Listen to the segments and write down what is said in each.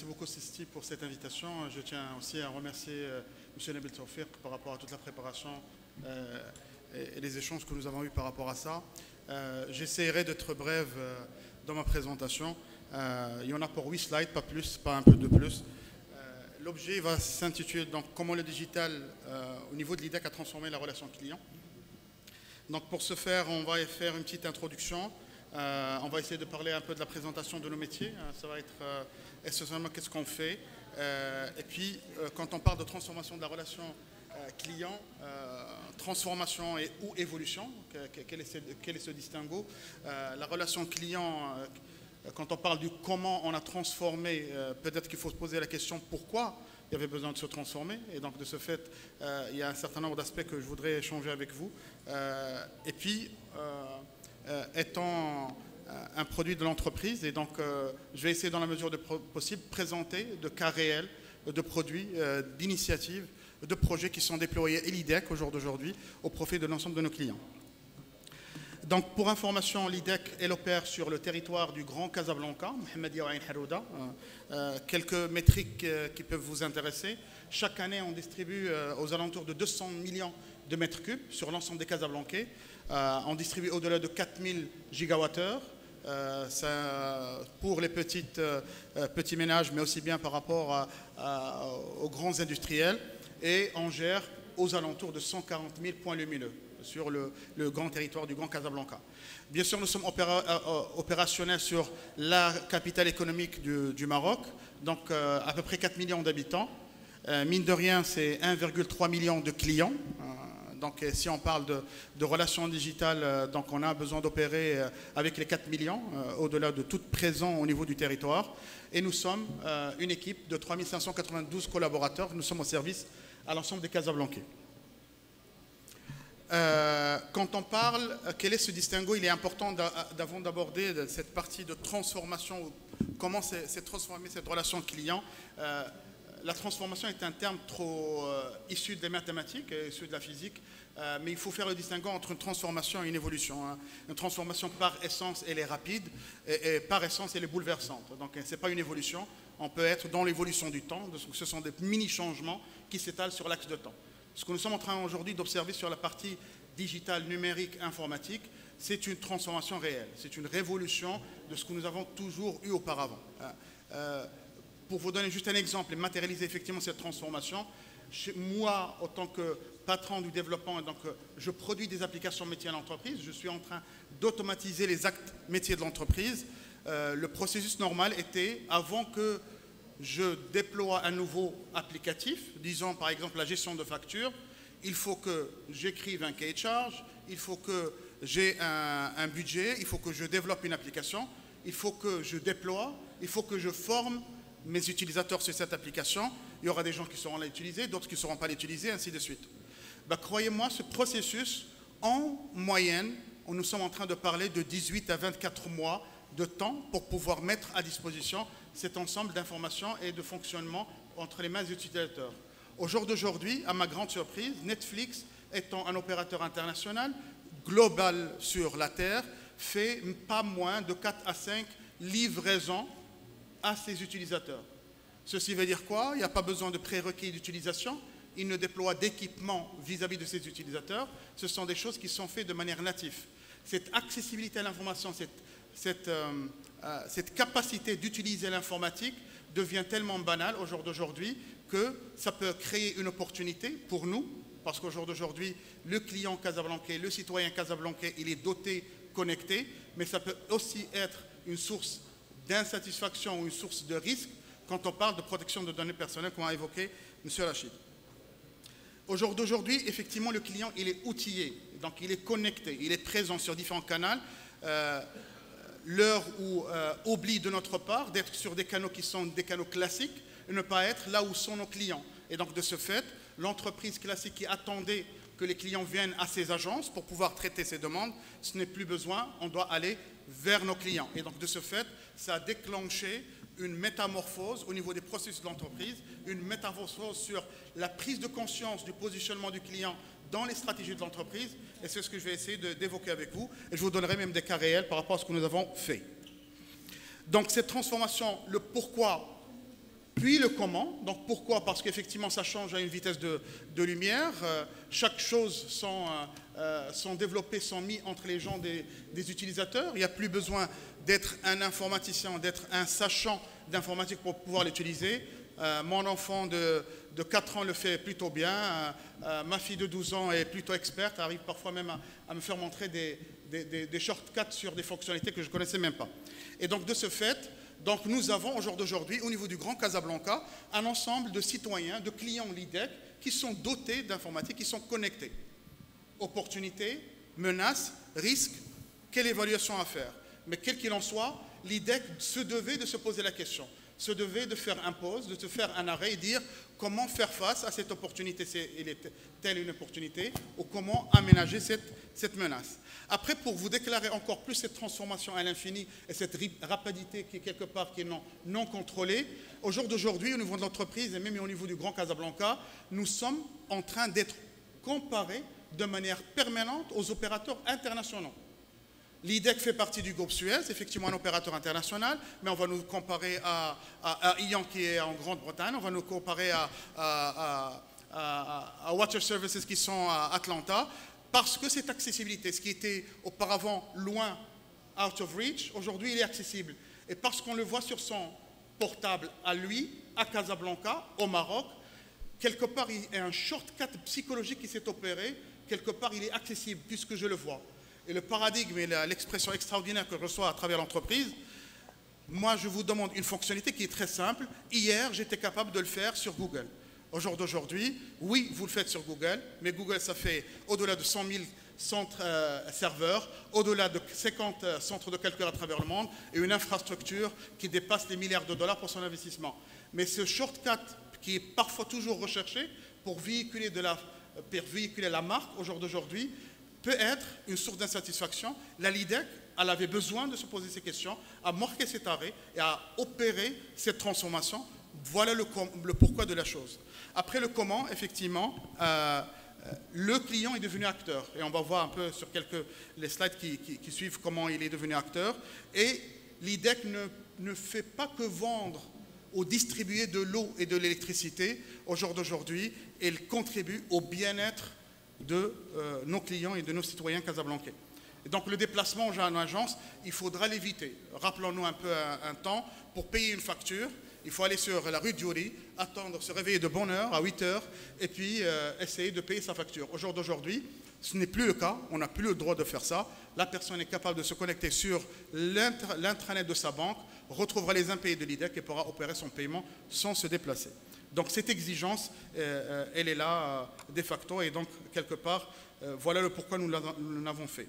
Merci beaucoup, Sisti, pour cette invitation. Je tiens aussi à remercier M. Nabil Tawfiq par rapport à toute la préparation et les échanges que nous avons eus par rapport à ça. J'essaierai d'être brève dans ma présentation. Il y en a pour 8 slides, pas plus, pas un peu de plus. L'objet va s'intituler donc comment le digital au niveau de l'IDEC a transformé la relation client. Donc pour ce faire, on va faire une petite introduction. On va essayer de parler un peu de la présentation de nos métiers. Ça va être essentiellement qu'est-ce qu'on fait. Et puis, quand on parle de transformation de la relation client, transformation ou évolution, quel est ce distinguo? La relation client, quand on parle du comment on a transformé, peut-être qu'il faut se poser la question pourquoi il y avait besoin de se transformer. Et donc, de ce fait, il y a un certain nombre d'aspects que je voudrais échanger avec vous. Et puis, étant un produit de l'entreprise, et donc je vais essayer dans la mesure de possible présenter de cas réels, de produits, d'initiatives, de projets qui sont déployés à l'IDEC au jour d'aujourd'hui au profit de l'ensemble de nos clients. Donc pour information, l'IDEC elle opère sur le territoire du Grand Casablanca, Mohammedia Ain Harouda. Quelques métriques qui peuvent vous intéresser. Chaque année, on distribue aux alentours de 200 millions de mètres cubes sur l'ensemble des Casablancais. On distribue au-delà de 4000 gigawattheures pour les petits ménages, mais aussi bien par rapport aux grands industriels. Et on gère aux alentours de 140 000 points lumineux sur le grand territoire du Grand Casablanca. Bien sûr, nous sommes opérationnels sur la capitale économique du Maroc, donc à peu près 4 millions d'habitants. Mine de rien, c'est 1,3 million de clients. Donc, si on parle de relations digitales, donc on a besoin d'opérer avec les 4 millions, au-delà de tout présent au niveau du territoire. Et nous sommes une équipe de 3592 collaborateurs. Nous sommes au service à l'ensemble des Casablancais. Quand on parle, quel est ce distinguo? Il est important avant d'aborder cette partie de transformation, comment s'est transformée cette relation client. La transformation est un terme trop issu des mathématiques, issu de la physique, mais il faut faire le distinguo entre une transformation et une évolution. Une transformation par essence, elle est rapide, et par essence, elle est bouleversante. Donc, ce n'est pas une évolution. On peut être dans l'évolution du temps. Ce sont des mini-changements qui s'étalent sur l'axe de temps. Ce que nous sommes en train aujourd'hui d'observer sur la partie digitale, numérique, informatique, c'est une transformation réelle. C'est une révolution de ce que nous avons toujours eu auparavant. Pour vous donner juste un exemple et matérialiser effectivement cette transformation, moi, en tant que patron du développement, donc, je produis des applications métiers à l'entreprise. Je suis en train d'automatiser les actes métiers de l'entreprise. Le processus normal était, avant que je déploie un nouveau applicatif, disons par exemple la gestion de factures, il faut que j'écrive un cahier de charge, il faut que j'ai un budget, il faut que je développe une application, il faut que je déploie, il faut que je forme mes utilisateurs sur cette application. Il y aura des gens qui sauront l'utiliser, d'autres qui ne sauront pas l'utiliser, ainsi de suite. Croyez-moi, ce processus, en moyenne, nous sommes en train de parler de 18 à 24 mois de temps pour pouvoir mettre à disposition cet ensemble d'informations et de fonctionnement entre les mains des utilisateurs. Au jour d'aujourd'hui, à ma grande surprise, Netflix, étant un opérateur international, global sur la Terre, fait pas moins de 4 à 5 livraisons à ses utilisateurs. Ceci veut dire quoi? Il n'y a pas besoin de prérequis d'utilisation. Il ne déploie d'équipement vis-à-vis de ses utilisateurs. Ce sont des choses qui sont faites de manière native. Cette accessibilité à l'information, cette capacité d'utiliser l'informatique devient tellement banale au jour d'aujourd'hui que ça peut créer une opportunité pour nous, parce qu'au jour d'aujourd'hui, le client casablancais, le citoyen casablancais, il est doté, connecté, mais ça peut aussi être une source d'insatisfaction ou une source de risque quand on parle de protection de données personnelles, comme a évoqué M. Rachid. Au jour d'aujourd'hui, effectivement, le client, il est outillé, donc il est connecté, il est présent sur différents canaux. L'heure où oublie de notre part d'être sur des canaux qui sont des canaux classiques et ne pas être là où sont nos clients. Et donc, de ce fait, l'entreprise classique qui attendait que les clients viennent à ses agences pour pouvoir traiter ces demandes, ce n'est plus besoin, on doit aller vers nos clients. Et donc, de ce fait, ça a déclenché une métamorphose au niveau des processus de l'entreprise, une métamorphose sur la prise de conscience du positionnement du client dans les stratégies de l'entreprise, et c'est ce que je vais essayer d'évoquer avec vous, et je vous donnerai même des cas réels par rapport à ce que nous avons fait. Donc cette transformation, le pourquoi Puis le comment, donc pourquoi? Parce qu'effectivement ça change à une vitesse de lumière, chaque chose sont développées, sont mises entre les gens des utilisateurs, il n'y a plus besoin d'être un informaticien, d'être un sachant d'informatique pour pouvoir l'utiliser. Mon enfant de 4 ans le fait plutôt bien, ma fille de 12 ans est plutôt experte, elle arrive parfois même à me faire montrer des shortcuts sur des fonctionnalités que je ne connaissais même pas. Et donc de ce fait, donc nous avons au jour d'aujourd'hui, au niveau du Grand Casablanca, un ensemble de citoyens, de clients LIDEC qui sont dotés d'informatique, qui sont connectés. Opportunités, menaces, risques, quelle évaluation à faire? Mais quel qu'il en soit, l'IDEC se devait de se poser la question, se devait de faire un pause, de se faire un arrêt et dire comment faire face à cette opportunité, telle une opportunité, ou comment aménager cette menace. Après, pour vous déclarer encore plus cette transformation à l'infini et cette rapidité qui est quelque part qui est non contrôlée, au jour d'aujourd'hui, au niveau de l'entreprise et même au niveau du Grand Casablanca, nous sommes en train d'être comparés de manière permanente aux opérateurs internationaux. L'IDEC fait partie du groupe Suez, effectivement un opérateur international, mais on va nous comparer à Ian qui est en Grande-Bretagne, on va nous comparer à Water Services qui sont à Atlanta, parce que cette accessibilité, ce qui était auparavant loin, out of reach, aujourd'hui il est accessible. Et parce qu'on le voit sur son portable à lui, à Casablanca, au Maroc, quelque part il y a un shortcut psychologique qui s'est opéré, quelque part il est accessible puisque je le vois. Et le paradigme et l'expression extraordinaire que je reçois à travers l'entreprise, moi je vous demande une fonctionnalité qui est très simple. Hier, j'étais capable de le faire sur Google. Au jour d'aujourd'hui, oui, vous le faites sur Google, mais Google, ça fait au-delà de 100 000 centres serveurs, au-delà de 50 centres de calcul à travers le monde et une infrastructure qui dépasse les milliards de dollars pour son investissement. Mais ce shortcut qui est parfois toujours recherché pour véhiculer la marque au jour d'aujourd'hui, peut être une source d'insatisfaction. La LIDEC, elle avait besoin de se poser ces questions, à marquer cet arrêt et à opérer cette transformation. Voilà le pourquoi de la chose. Après le comment, effectivement, le client est devenu acteur. Et on va voir un peu sur les slides qui suivent comment il est devenu acteur. Et l'IDEC ne fait pas que vendre ou distribuer de l'eau et de l'électricité au jour d'aujourd'hui. Elle contribue au bien-être de nos clients et de nos citoyens casablancais. Et donc le déplacement en agence, il faudra l'éviter. Rappelons-nous un peu un temps, pour payer une facture, il faut aller sur la rue Diori, attendre, se réveiller de bonne heure, à 8 heures, et puis essayer de payer sa facture. Au jour d'aujourd'hui, ce n'est plus le cas, on n'a plus le droit de faire ça. La personne est capable de se connecter sur l'intranet de sa banque, retrouvera les impayés de l'IDEC et pourra opérer son paiement sans se déplacer. Donc cette exigence, elle est là de facto et donc quelque part, voilà le pourquoi nous l'avons fait.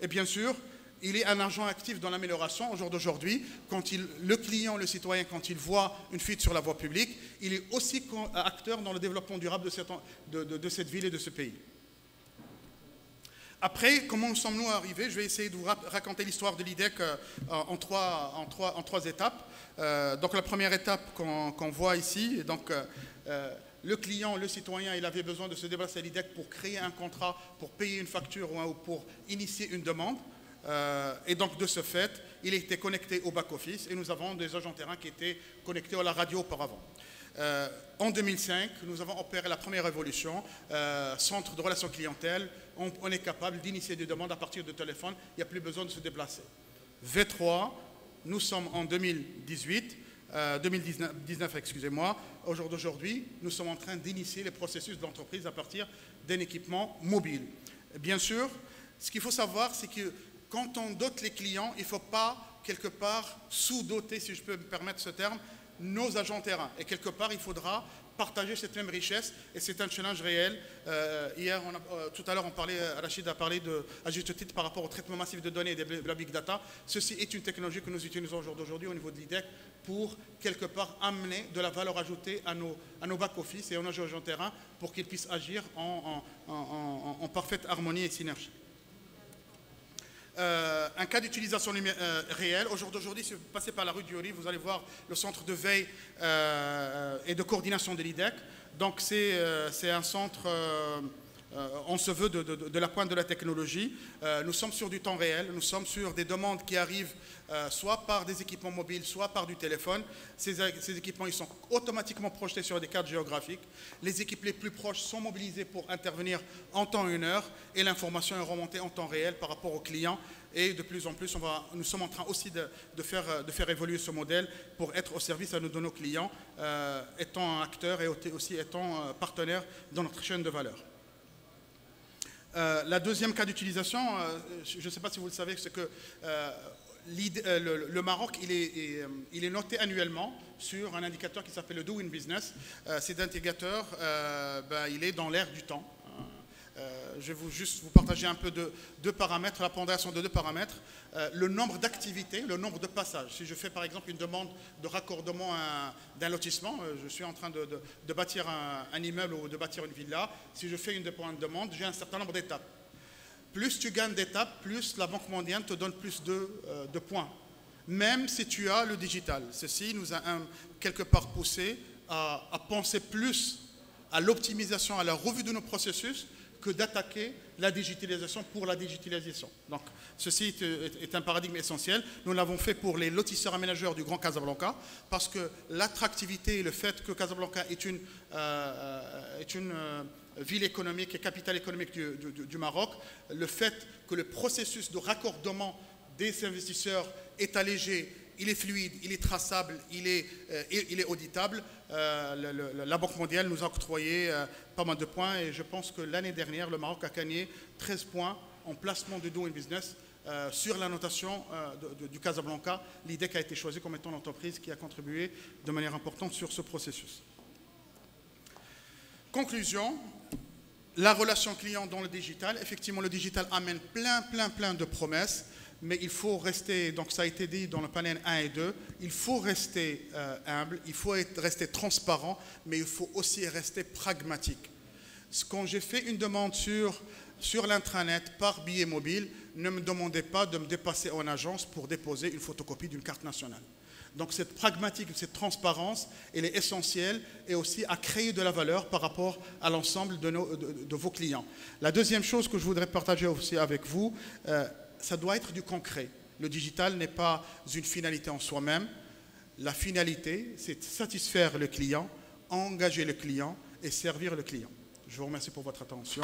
Et bien sûr, il est un agent actif dans l'amélioration au jour d'aujourd'hui. Quand le client, le citoyen, quand il voit une fuite sur la voie publique, il est aussi acteur dans le développement durable de cette ville et de ce pays. Après, comment sommes-nous arrivés? Je vais essayer de vous raconter l'histoire de l'IDEC en trois étapes. Donc la première étape qu'on voit ici, donc, le client, le citoyen, il avait besoin de se déplacer à l'IDEC pour créer un contrat, pour payer une facture ou pour initier une demande. Et donc de ce fait, il était connecté au back-office et nous avons des agents terrain qui étaient connectés à la radio auparavant. En 2005, nous avons opéré la première évolution, centre de relations clientèle. On est capable d'initier des demandes à partir de téléphone, il n'y a plus besoin de se déplacer. V3, nous sommes en 2019, excusez-moi. Au jour d'aujourd'hui, nous sommes en train d'initier les processus de l'entreprise à partir d'un équipement mobile. Bien sûr, ce qu'il faut savoir, c'est que quand on dote les clients, il ne faut pas quelque part sous-doter, si je peux me permettre ce terme, nos agents terrain. Et quelque part, il faudra partager cette même richesse et c'est un challenge réel. Hier, tout à l'heure, Rachid a parlé à juste titre par rapport au traitement massif de données et de la big data. Ceci est une technologie que nous utilisons aujourd'hui au niveau de l'IDEC pour quelque part amener de la valeur ajoutée à nos back-office et à nos agents terrain pour qu'ils puissent agir en parfaite harmonie et synergie. Un cas d'utilisation réelle. Au jour d'aujourd'hui, si vous passez par la rue Diori, vous allez voir le centre de veille et de coordination de l'IDEC. Donc c'est un centre on se veut de la pointe de la technologie. Nous sommes sur du temps réel, nous sommes sur des demandes qui arrivent soit par des équipements mobiles, soit par du téléphone. Ces équipements, ils sont automatiquement projetés sur des cartes géographiques. Les équipes les plus proches sont mobilisées pour intervenir en temps et en heure et l'information est remontée en temps réel par rapport aux clients. Et de plus en plus, nous sommes en train aussi de faire évoluer ce modèle pour être au service de nos clients, étant acteurs et aussi étant partenaires dans notre chaîne de valeur. La deuxième cas d'utilisation, je ne sais pas si vous le savez, c'est que le Maroc, il est noté annuellement sur un indicateur qui s'appelle le Doing Business. Cet indicateur, il est dans l'air du temps. Je vais juste vous partager un peu deux paramètres, la pondération de deux paramètres. Le nombre d'activités, le nombre de passages. Si je fais par exemple une demande de raccordement d'un lotissement, je suis en train de bâtir un immeuble ou de bâtir une villa, si je fais une demande, j'ai un certain nombre d'étapes. Plus tu gagnes d'étapes, plus la Banque mondiale te donne plus de points. Même si tu as le digital. Ceci nous a quelque part poussé à penser plus à l'optimisation, à la revue de nos processus, que d'attaquer la digitalisation pour la digitalisation. Donc, ceci est un paradigme essentiel. Nous l'avons fait pour les lotisseurs aménageurs du Grand Casablanca, parce que l'attractivité et le fait que Casablanca est une ville économique et capitale économique du Maroc, le fait que le processus de raccordement des investisseurs est allégé, il est fluide, il est traçable, il est auditable. La Banque mondiale nous a octroyé pas mal de points et je pense que l'année dernière, le Maroc a gagné 13 points en placement de Doing Business sur la notation du Casablanca, l'idée qui a été choisie comme étant l'entreprise qui a contribué de manière importante sur ce processus. Conclusion, la relation client dans le digital. Effectivement, le digital amène plein de promesses. Mais il faut rester, donc ça a été dit dans le panel 1 et 2, il faut rester humble, il faut rester transparent, mais il faut aussi rester pragmatique. Quand j'ai fait une demande sur l'intranet par billet mobile, ne me demandez pas de me dépasser en agence pour déposer une photocopie d'une carte nationale. Donc cette pragmatique, cette transparence, elle est essentielle et aussi à créer de la valeur par rapport à l'ensemble de vos clients. La deuxième chose que je voudrais partager aussi avec vous, ça doit être du concret. Le digital n'est pas une finalité en soi-même. La finalité, c'est de satisfaire le client, engager le client et servir le client. Je vous remercie pour votre attention.